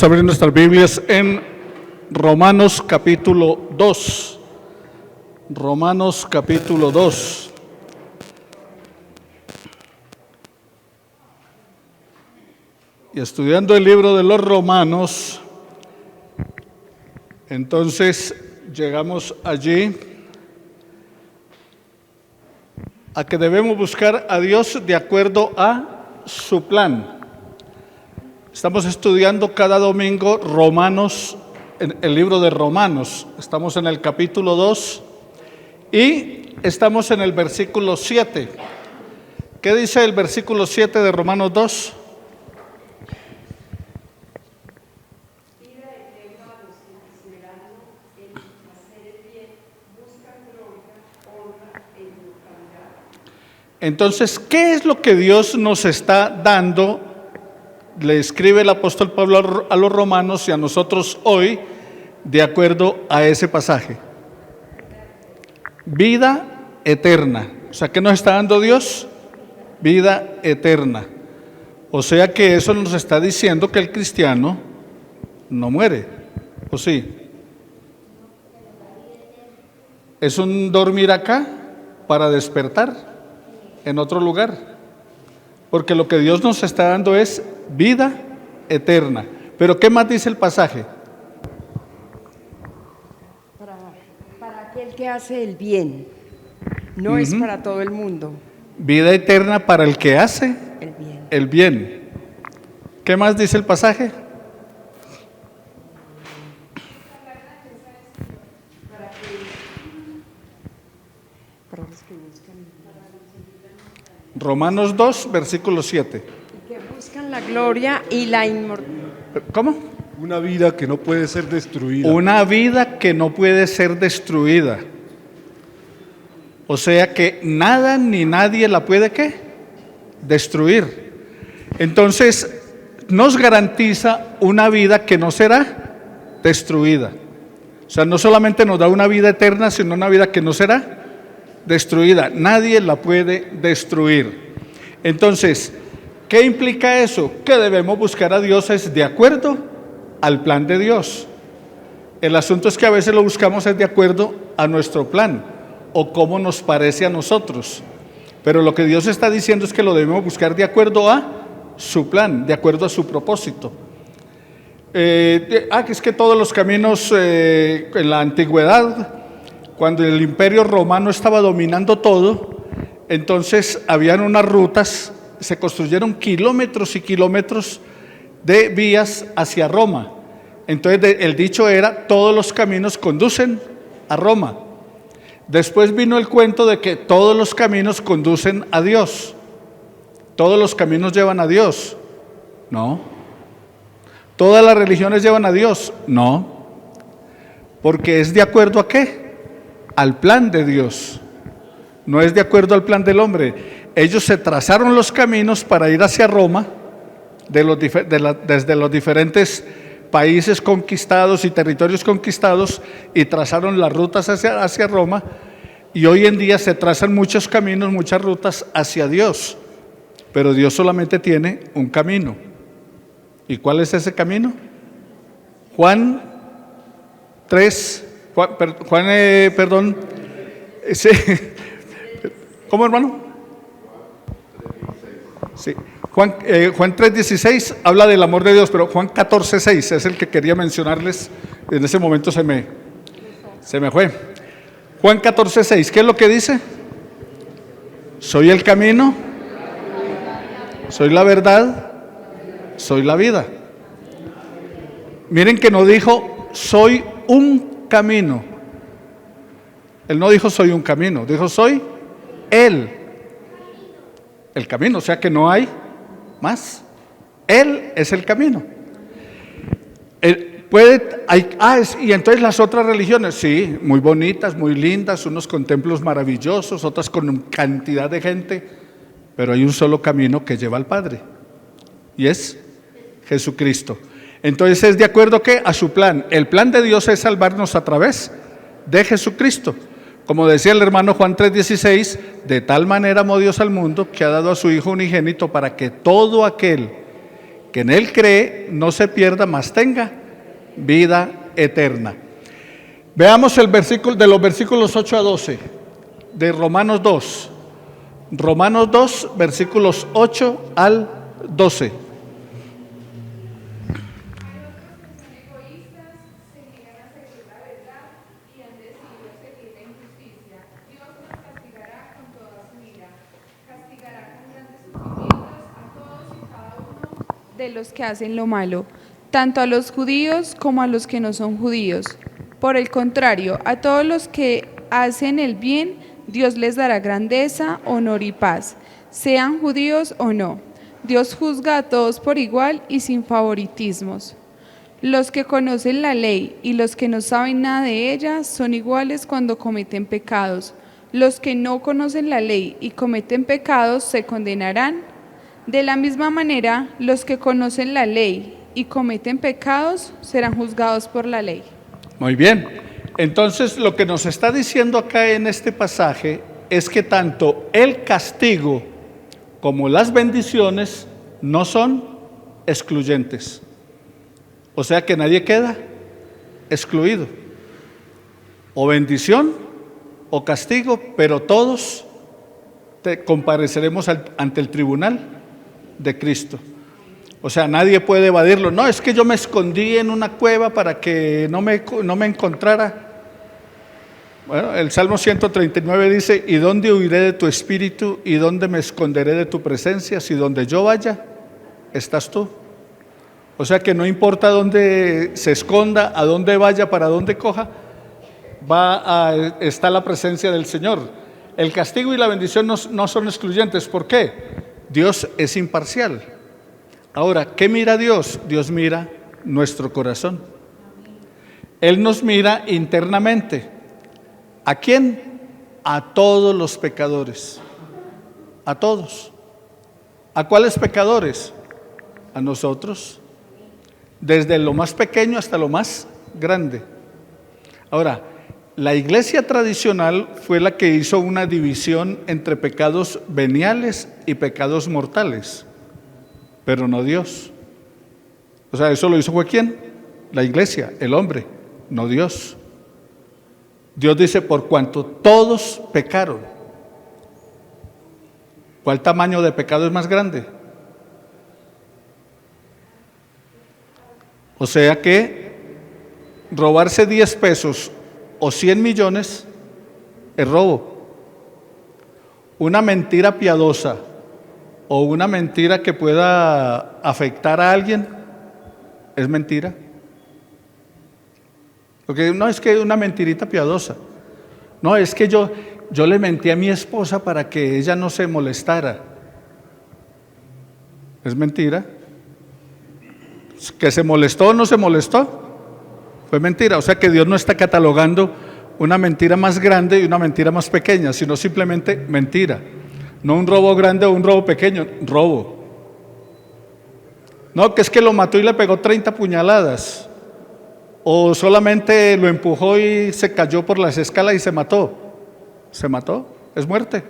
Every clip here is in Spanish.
Vamos a abrir nuestras Biblias en Romanos capítulo 2. Romanos capítulo 2. Y estudiando el libro de los Romanos, entonces llegamos allí a que debemos buscar a Dios de acuerdo a su plan. Estamos estudiando cada domingo Romanos, en el libro de Romanos. Estamos en el capítulo 2 y estamos en el versículo 7. ¿Qué dice el versículo 7 de Romanos 2? Entonces, ¿qué es lo que Dios nos está dando? Le escribe el apóstol Pablo a los romanos y a nosotros hoy, de acuerdo a ese pasaje. Vida eterna. O sea, ¿qué nos está dando Dios? Vida eterna. O sea que eso nos está diciendo que el cristiano no muere. ¿O sí? Es un dormir acá para despertar en otro lugar, porque lo que Dios nos está dando es vida eterna. Pero ¿qué más dice el pasaje? Para aquel que hace el bien, no es para todo el mundo. Vida eterna para el que hace el bien. ¿Qué más dice el pasaje? Romanos 2, versículo 7. Que buscan la gloria y la inmortalidad. ¿Cómo? Una vida que no puede ser destruida. Una vida que no puede ser destruida. O sea que nada ni nadie la puede, ¿qué? Destruir. Entonces, nos garantiza una vida que no será destruida. O sea, no solamente nos da una vida eterna, sino una vida que no será destruida. Nadie la puede destruir. Entonces, ¿qué implica eso? Que debemos buscar a Dios es de acuerdo al plan de Dios. El asunto es que a veces lo buscamos es de acuerdo a nuestro plan o como nos parece a nosotros. Pero lo que Dios está diciendo es que lo debemos buscar de acuerdo a su plan, de acuerdo a su propósito. Que es que todos los caminos en la antigüedad, cuando el imperio romano estaba dominando todo, entonces habían unas rutas, se construyeron kilómetros y kilómetros de vías hacia Roma. Entonces el dicho era, todos los caminos conducen a Roma. Después vino el cuento de que todos los caminos conducen a Dios. Todos los caminos llevan a Dios. No. ¿Todas las religiones llevan a Dios? No. Porque es de acuerdo a ¿qué? Al plan de Dios. No es de acuerdo al plan del hombre. Ellos se trazaron los caminos para ir hacia Roma desde los diferentes países conquistados y territorios conquistados, y trazaron las rutas hacia Roma, y hoy en día se trazan muchos caminos, muchas rutas hacia Dios, pero Dios solamente tiene un camino. ¿Y cuál es ese camino? Juan 3, sí. ¿Cómo, hermano? Sí. Juan 3:16 habla del amor de Dios, pero Juan 14:6 es el que quería mencionarles. En ese momento se me fue. Juan 14:6, ¿qué es lo que dice? Soy el camino, soy la verdad, soy la vida. Miren que no dijo soy un camino. Él no dijo soy un camino, dijo soy el camino, o sea que no hay más. Él es el camino. Y entonces las otras religiones, sí, muy bonitas, muy lindas, unos con templos maravillosos, otras con cantidad de gente, pero hay un solo camino que lleva al Padre, y es Jesucristo. Entonces es de acuerdo que a su plan. El plan de Dios es salvarnos a través de Jesucristo. Como decía el hermano Juan 3:16, de tal manera amó Dios al mundo que ha dado a su Hijo unigénito para que todo aquel que en Él cree no se pierda, mas tenga vida eterna. Veamos el versículo de los versículos 8 a 12 de Romanos 2. Romanos 2, versículos 8 al 12. De los que hacen lo malo, tanto a los judíos como a los que no son judíos. Por el contrario, a todos los que hacen el bien, Dios les dará grandeza, honor y paz, sean judíos o no. Dios juzga a todos por igual y sin favoritismos. Los que conocen la ley y los que no saben nada de ella son iguales cuando cometen pecados. Los que no conocen la ley y cometen pecados se condenarán. De la misma manera, los que conocen la ley y cometen pecados serán juzgados por la ley. Muy bien. Entonces, lo que nos está diciendo acá en este pasaje es que tanto el castigo como las bendiciones no son excluyentes. O sea que nadie queda excluido. O bendición o castigo, pero todos compareceremos ante el tribunal de Cristo. O sea, nadie puede evadirlo. No, es que yo me escondí en una cueva para que no me encontrara. Bueno, el Salmo 139 dice: ¿y dónde huiré de tu espíritu? ¿Y dónde me esconderé de tu presencia? Si donde yo vaya, estás tú. O sea que no importa dónde se esconda, a dónde vaya, para dónde coja, está la presencia del Señor. El castigo y la bendición no son excluyentes. ¿Por qué? Dios es imparcial. Ahora, ¿qué mira Dios? Dios mira nuestro corazón. Él nos mira internamente. ¿A quién? A todos los pecadores. A todos. ¿A cuáles pecadores? A nosotros. Desde lo más pequeño hasta lo más grande. Ahora, la iglesia tradicional fue la que hizo una división entre pecados veniales y pecados mortales, pero no Dios. O sea, eso lo hizo ¿fue quién? La iglesia, el hombre, no Dios. Dios dice: por cuanto todos pecaron. ¿Cuál tamaño de pecado es más grande? O sea que robarse 10 pesos o 100 millones es robo. Una mentira piadosa o una mentira que pueda afectar a alguien es mentira. Porque no es que una mentirita piadosa. No, es que yo le mentí a mi esposa para que ella no se molestara. Es mentira. ¿Que se molestó o no se molestó? Fue mentira. O sea que Dios no está catalogando una mentira más grande y una mentira más pequeña, sino simplemente mentira. No un robo grande o un robo pequeño, robo. No, que es que lo mató y le pegó 30 puñaladas. O solamente lo empujó y se cayó por las escalas y se mató. ¿Se mató? Es muerte.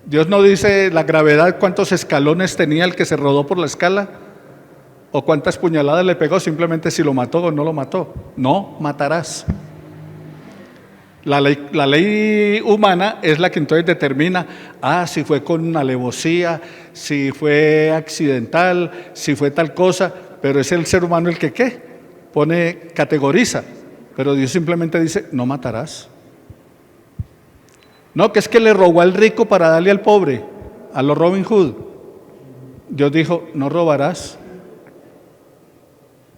Dios no dice la gravedad, cuántos escalones tenía el que se rodó por la escala, o cuántas puñaladas le pegó, simplemente si lo mató o no lo mató. No matarás. La ley humana es la que entonces determina, si fue con una alevosía, si fue accidental, si fue tal cosa, pero es el ser humano el que categoriza. Pero Dios simplemente dice: no matarás. No, que es que le robó al rico para darle al pobre, a los Robin Hood. Dios dijo: no robarás.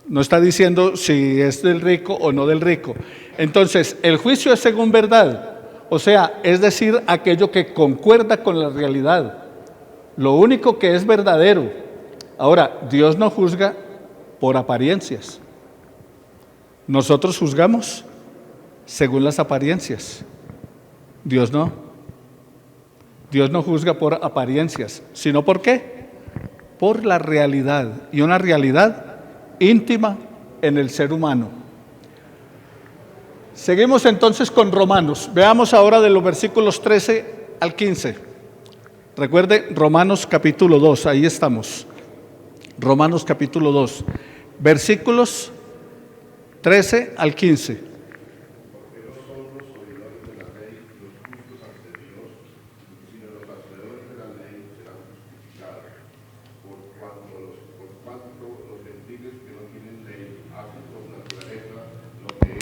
No está diciendo si es del rico o no del rico. Entonces, el juicio es según verdad, o sea, es decir, aquello que concuerda con la realidad, lo único que es verdadero. Ahora, Dios no juzga por apariencias. Nosotros juzgamos según las apariencias. Dios no. Dios no juzga por apariencias, sino ¿por qué? Por la realidad, y una realidad íntima en el ser humano. Seguimos entonces con Romanos. Veamos ahora de los versículos 13 al 15. Recuerde, Romanos capítulo 2, ahí estamos. Romanos capítulo 2, versículos 13 al 15.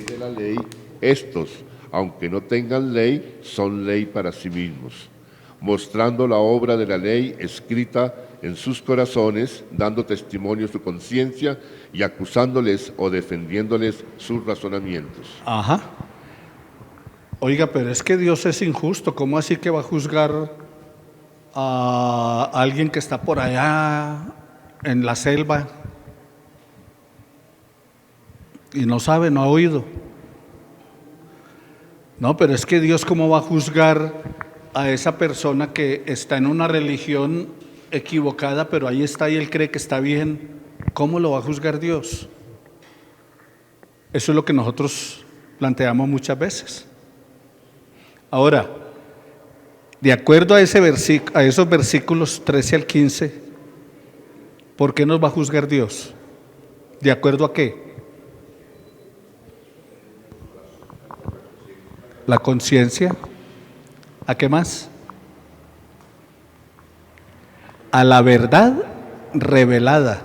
De la ley, estos, aunque no tengan ley, son ley para sí mismos, mostrando la obra de la ley escrita en sus corazones, dando testimonio su conciencia y acusándoles o defendiéndoles sus razonamientos. Ajá. Oiga, pero es que Dios es injusto. ¿Cómo así que va a juzgar a alguien que está por allá en la selva y no sabe, no ha oído? No, pero es que Dios, ¿cómo va a juzgar a esa persona que está en una religión equivocada, pero ahí está y él cree que está bien? ¿Cómo lo va a juzgar Dios? Eso es lo que nosotros planteamos muchas veces. Ahora, de acuerdo a esos versículos 13 al 15, ¿por qué nos va a juzgar Dios? ¿De acuerdo a qué? La conciencia. ¿A qué más? A la verdad revelada.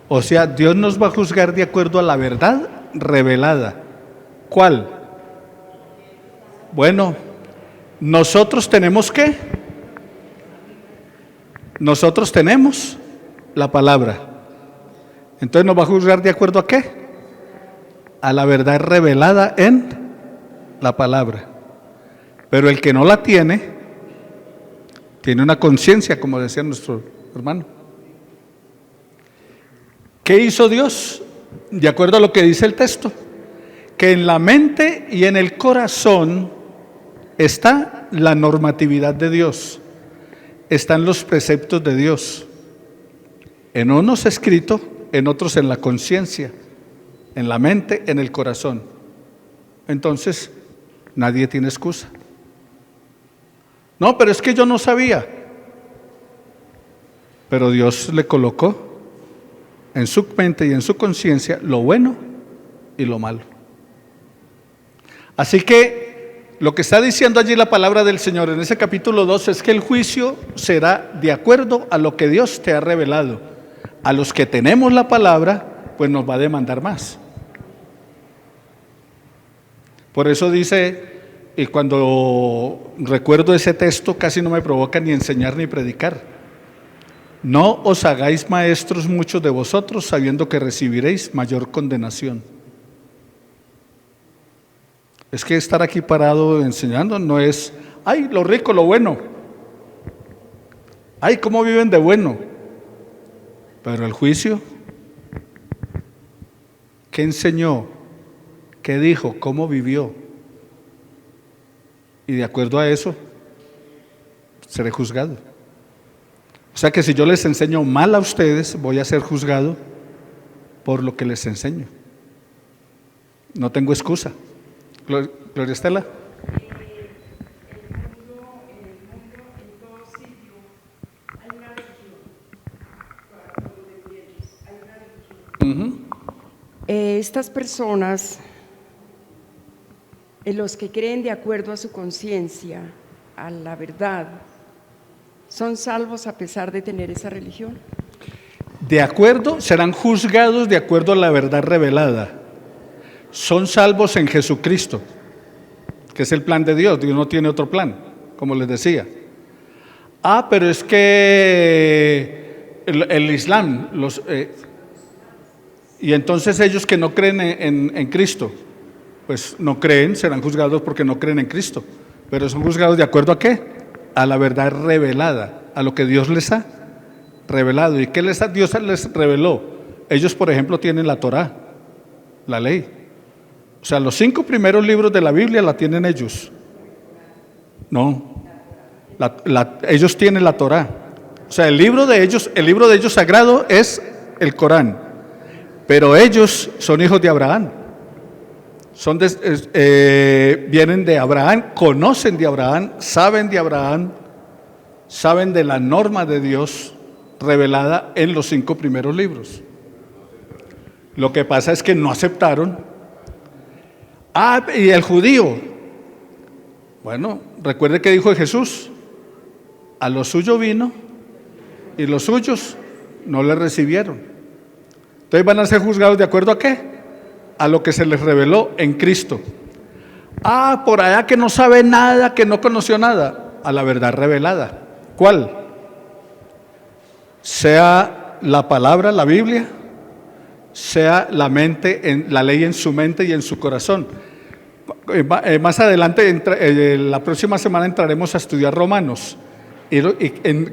O sea, Dios nos va a juzgar de acuerdo a la verdad revelada. ¿Cuál? Bueno, nosotros tenemos ¿qué? Nosotros tenemos la palabra. Entonces nos va a juzgar de acuerdo a qué? A la verdad revelada en la palabra. Pero el que no la tiene una conciencia, como decía nuestro hermano. ¿Qué hizo Dios? De acuerdo a lo que dice el texto, que en la mente y en el corazón está la normatividad de Dios, están los preceptos de Dios, en unos escrito, en otros en la conciencia, en la mente, en el corazón. Entonces, nadie tiene excusa. No, pero es que yo no sabía. Pero Dios le colocó en su mente y en su conciencia lo bueno y lo malo. Así que lo que está diciendo allí la palabra del Señor en ese capítulo 2 es que el juicio será de acuerdo a lo que Dios te ha revelado. A los que tenemos la palabra, pues nos va a demandar más. Por eso dice, y cuando recuerdo ese texto casi no me provoca ni enseñar ni predicar: no os hagáis maestros muchos de vosotros, sabiendo que recibiréis mayor condenación. Es que estar aquí parado enseñando no es, ay, lo rico, lo bueno, ay, cómo viven de bueno. Pero el juicio, ¿qué enseñó? ¿Qué dijo? ¿Cómo vivió? Y de acuerdo a eso, seré juzgado. O sea que si yo les enseño mal a ustedes, voy a ser juzgado por lo que les enseño. No tengo excusa. Gloria Estela. Estas personas, los que creen de acuerdo a su conciencia, a la verdad, ¿son salvos a pesar de tener esa religión? De acuerdo, serán juzgados de acuerdo a la verdad revelada. Son salvos en Jesucristo, que es el plan de Dios. Dios no tiene otro plan, como les decía. Pero es que el Islam, y entonces ellos que no creen en Cristo, pues no creen, serán juzgados porque no creen en Cristo. Pero son juzgados de acuerdo a ¿qué? A la verdad revelada, a lo que Dios les ha revelado. ¿Y qué Dios les reveló? Ellos, por ejemplo, tienen la Torá, la ley. O sea, los 5 primeros libros de la Biblia la tienen ellos. No, ellos tienen la Torá. O sea, el libro de ellos sagrado es el Corán. Pero ellos son hijos de Abraham. Vienen de Abraham, conocen de Abraham, saben de la norma de Dios revelada en los 5 primeros libros. Lo que pasa es que no aceptaron. Y el judío. Bueno, recuerde que dijo Jesús: a lo suyo vino y los suyos no le recibieron. Entonces van a ser juzgados ¿de acuerdo a qué? A lo que se les reveló en Cristo. Por allá que no sabe nada, que no conoció nada, a la verdad revelada. ¿Cuál? Sea la palabra, la Biblia, sea la mente, la ley en su mente y en su corazón. Más adelante, la próxima semana entraremos a estudiar Romanos, en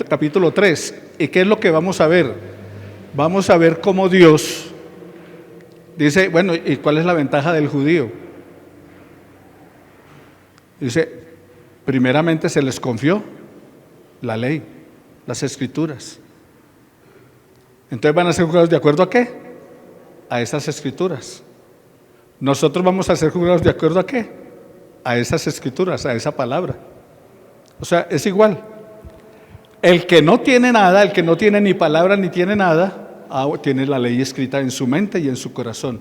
capítulo 3. ¿Y qué es lo que vamos a ver? Vamos a ver cómo Dios dice, bueno, ¿y cuál es la ventaja del judío? Dice, primeramente se les confió la ley, las escrituras. Entonces van a ser juzgados ¿de acuerdo a qué? A esas escrituras. Nosotros vamos a ser juzgados ¿de acuerdo a qué? A esas escrituras, a esa palabra. O sea, es igual. El que no tiene nada, el que no tiene ni palabra ni tiene nada, tiene la ley escrita en su mente y en su corazón.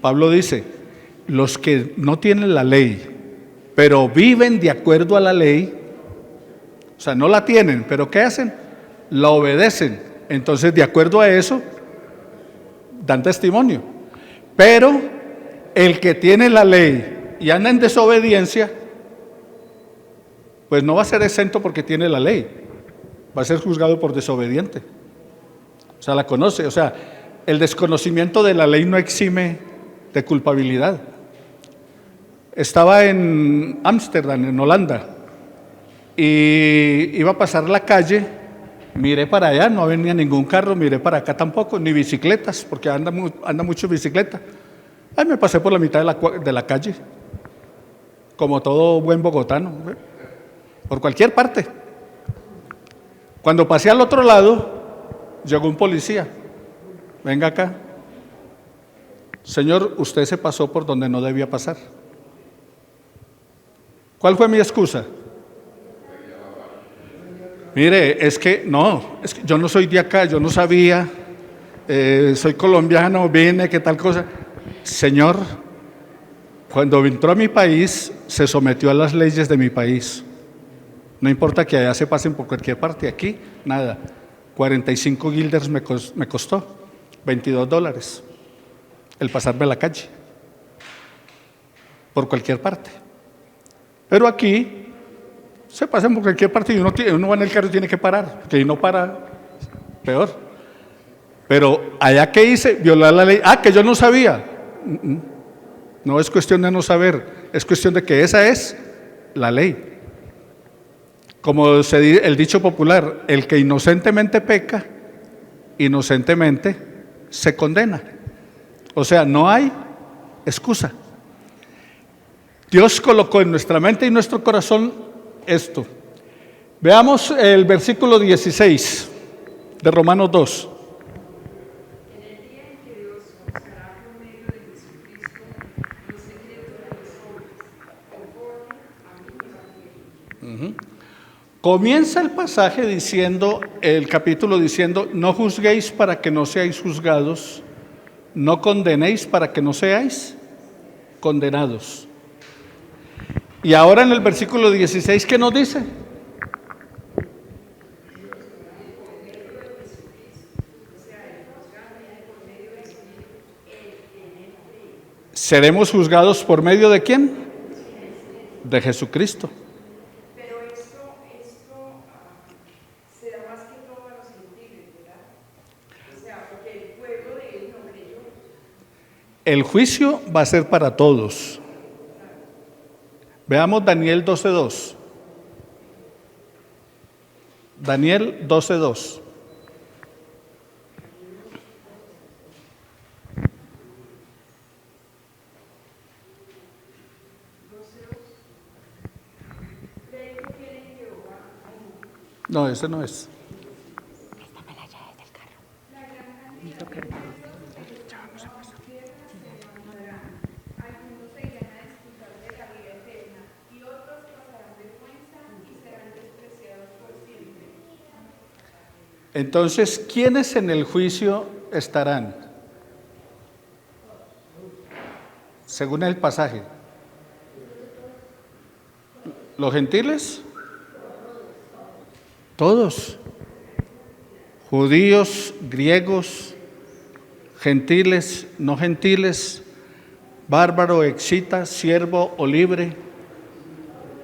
Pablo dice, los que no tienen la ley, pero viven de acuerdo a la ley, o sea, no la tienen, pero ¿qué hacen? La obedecen. Entonces, de acuerdo a eso, dan testimonio. Pero el que tiene la ley y anda en desobediencia, pues no va a ser exento porque tiene la ley, va a ser juzgado por desobediente. O sea, la conoce. O sea, el desconocimiento de la ley no exime de culpabilidad. Estaba en Ámsterdam, en Holanda, y iba a pasar la calle, miré para allá, no venía ningún carro, miré para acá tampoco, ni bicicletas, porque anda mucho bicicleta. Ahí me pasé por la mitad de la calle, como todo buen bogotano, por cualquier parte. Cuando pasé al otro lado, llegó un policía. Venga acá. Señor, usted se pasó por donde no debía pasar. ¿Cuál fue mi excusa? Mire, es que yo no soy de acá, yo no sabía, soy colombiano, vine, qué tal cosa. Señor, cuando entró a mi país, se sometió a las leyes de mi país. No importa que allá se pasen por cualquier parte, aquí, nada. 45 guilders me costó, $22, el pasarme a la calle, por cualquier parte. Pero aquí se pasan por cualquier parte y uno va en el carro y tiene que parar, porque si no para, peor. Pero allá que hice, violar la ley. Que yo no sabía. No es cuestión de no saber, es cuestión de que esa es la ley. Como el dicho popular, el que inocentemente peca, inocentemente se condena. O sea, no hay excusa. Dios colocó en nuestra mente y nuestro corazón esto. Veamos el versículo 16 de Romanos 2. En el día en que Dios juzgará por medio de Jesucristo los secretos de los hombres, conforme a mi evangelio. Comienza el pasaje diciendo, el capítulo diciendo, no juzguéis para que no seáis juzgados, no condenéis para que no seáis condenados. Y ahora en el versículo 16, ¿qué nos dice? ¿Seremos juzgados por medio de quién? De Jesucristo. Pero esto será más que todo a los gentiles, ¿verdad? O sea, porque el pueblo de él no creyó. El juicio va a ser para todos. Veamos Daniel 12:2. Daniel 12:2. No, ese no es. Entonces, ¿quiénes en el juicio estarán? Según el pasaje. ¿Los gentiles? Todos. Judíos, griegos, gentiles, no gentiles, bárbaro, excita, siervo o libre.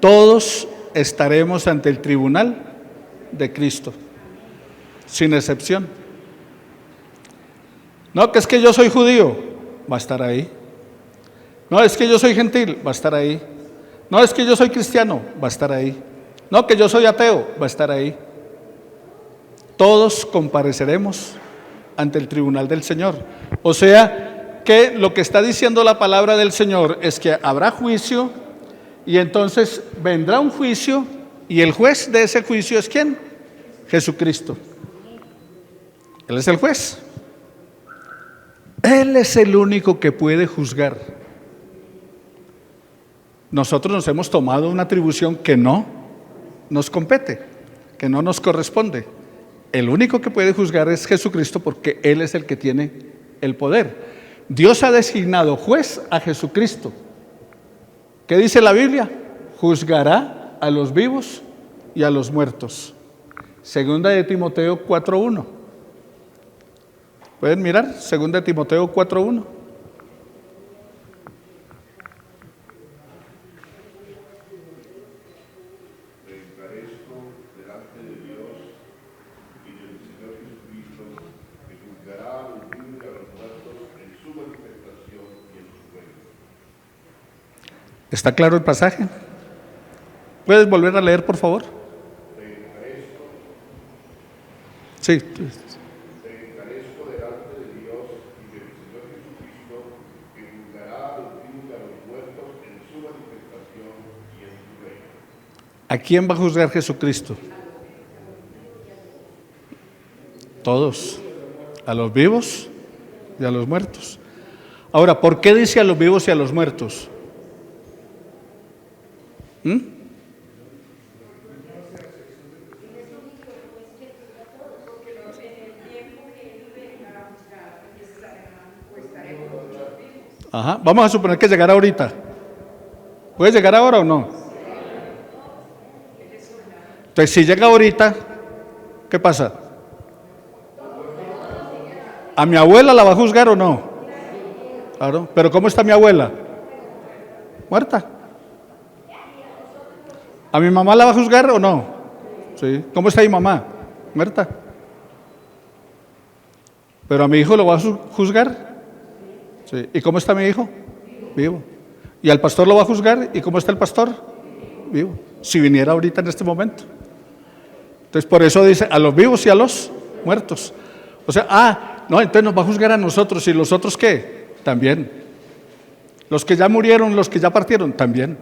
Todos estaremos ante el tribunal de Cristo, sin excepción. No, que es que yo soy judío, va a estar ahí. No, es que yo soy gentil, va a estar ahí. No, es que yo soy cristiano, va a estar ahí. No, que yo soy ateo, va a estar ahí. Todos compareceremos ante el tribunal del Señor. O sea, que lo que está diciendo la palabra del Señor es que habrá juicio y entonces vendrá un juicio y el juez de ese juicio es ¿quién? Jesucristo. Él es el juez. Él es el único que puede juzgar. Nosotros nos hemos tomado una atribución que no nos compete, que no nos corresponde. El único que puede juzgar es Jesucristo porque Él es el que tiene el poder. Dios ha designado juez a Jesucristo. ¿Qué dice la Biblia? Juzgará a los vivos y a los muertos. Segunda de Timoteo 4:1. ¿Pueden mirar? Segunda de Timoteo 4:1. ¿Está claro el pasaje? ¿Puedes volver a leer, por favor? Sí. ¿A quién va a juzgar Jesucristo? Todos, a los vivos y a los muertos. Ahora, ¿por qué dice a los vivos y a los muertos? Ajá. Vamos a suponer que llegará ahorita. ¿Puede llegar ahora o no? Entonces, si llega ahorita, ¿qué pasa? ¿A mi abuela la va a juzgar o no? Claro, pero ¿cómo está mi abuela? Muerta. ¿A mi mamá la va a juzgar o no? Sí. ¿Cómo está mi mamá? Muerta. ¿Pero a mi hijo lo va a juzgar? Sí. ¿Y cómo está mi hijo? Vivo. ¿Y al pastor lo va a juzgar? ¿Y cómo está el pastor? Vivo. Si viniera ahorita en este momento. Entonces por eso dice a los vivos y a los muertos. O sea, no, entonces nos va a juzgar a nosotros. ¿Y los otros qué? También. Los que ya murieron, los que ya partieron, también.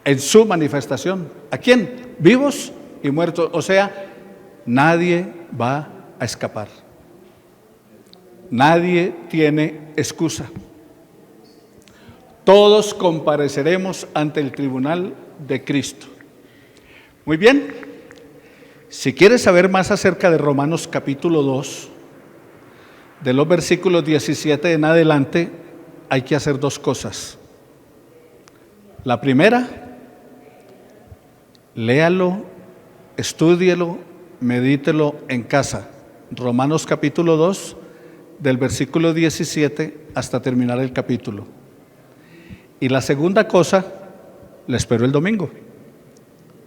En su manifestación. ¿A quién? Vivos y muertos. O sea, nadie va a escapar. Nadie tiene excusa. Todos compareceremos ante el tribunal de Cristo. Muy bien. Si quieres saber más acerca de Romanos capítulo 2, de los versículos 17 en adelante, hay que hacer dos cosas. La primera, léalo, estúdielo, medítelo en casa. Romanos capítulo 2, del versículo 17 hasta terminar el capítulo. Y la segunda cosa, la espero el domingo.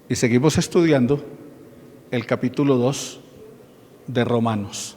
Y seguimos estudiando el capítulo 2 de Romanos.